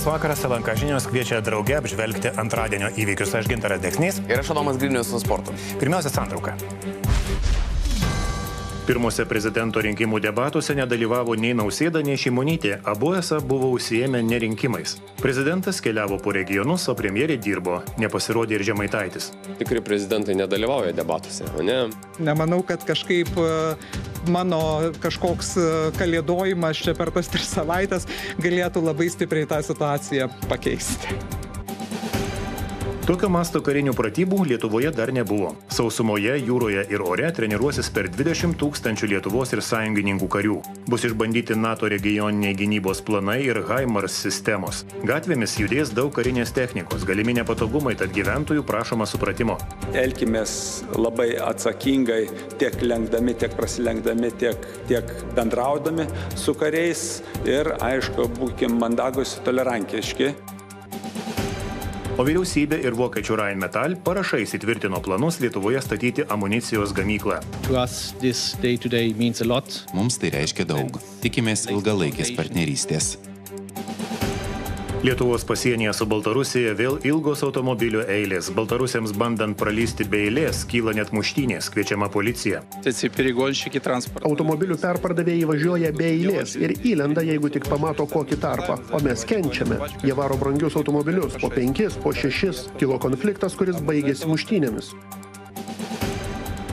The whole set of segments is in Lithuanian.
Labas vakaras, LNK žinios kviečia drauge apžvelgti antradienio įvykius. Aš Gintaras Deksnys. Ir aš Adomas Grinius su sportu. Pirmiausia, santrauka. Pirmose prezidento rinkimų debatuose nedalyvavo nei Nausėda, nei Šimonytė. Abu esą buvo užsiėmę ne rinkimais. Prezidentas keliavo po regionus, o premjerė dirbo. Nepasirodė ir Žemaitaitis. Tikri prezidentai nedalyvauja debatuose, o ne? Nemanau, kad kažkaip mano kažkoks kalėdojimas čia per tas 3 savaitės galėtų labai stipriai tą situaciją pakeisti. Tokio masto karinių pratybų Lietuvoje dar nebuvo. Sausumoje, jūroje ir ore treniruosis per 20 000 Lietuvos ir sąjungininkų karių. Bus išbandyti NATO regioniniai gynybos planai ir HIMARS sistemos. Gatvėmis judės daug karinės technikos, galimi nepatogumai, tad gyventojų prašoma supratimo. Elkimės labai atsakingai, tiek lenkdami, tiek prasilenkdami, tiek bendraudami su kariais ir, aišku, būkim mandagus ir tolerantiški. O vyriausybė ir vokiečių Rheinmetall parašais įtvirtino planus Lietuvoje statyti amunicijos gamyklą. Mums tai reiškia daug. Tikimės ilgalaikės partnerystės. Lietuvos pasienyje su Baltarusija vėl ilgos automobilių eilės. Baltarusiams bandant pralysti be eilės, kyla net muštynės, kviečiama policija. Automobilių perpardavėjai važiuoja be eilės ir įlenda, jeigu tik pamato kokį tarpą. O mes kenčiame. Jie varo brangius automobilius, po 5, po 6. Kilo konfliktas, kuris baigėsi muštynėmis.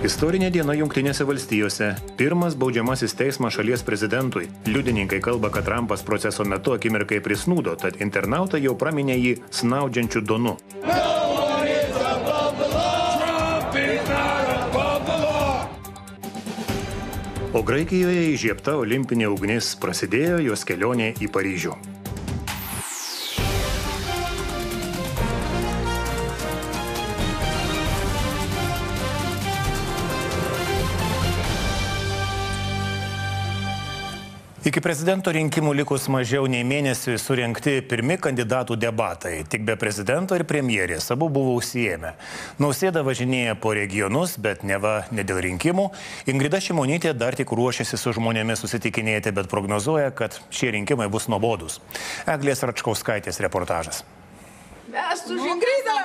Istorinė diena Jungtinėse valstijose. Pirmas baudžiamasis teismas šalies prezidentui. Liudininkai kalba, kad Trumpas proceso metu akimirkai prisnūdo, tad internautai jau praminė jį snaudžiančiu donu. O Graikijoje įžiebta olimpinė ugnis, prasidėjo jos kelionė į Paryžių. Iki prezidento rinkimų likus mažiau nei mėnesiui surengti pirmi kandidatų debatai. Tik be prezidento ir premjerės abu buvo užsiėmę. Nausėda važinėja po regionus, bet neva ne dėl rinkimų. Ingrida Šimonytė dar tik ruošiasi su žmonėmis susitikinėti, bet prognozuoja, kad šie rinkimai bus nuobodūs. Eglės Račkauskaitės reportažas. Mes už Ingridą!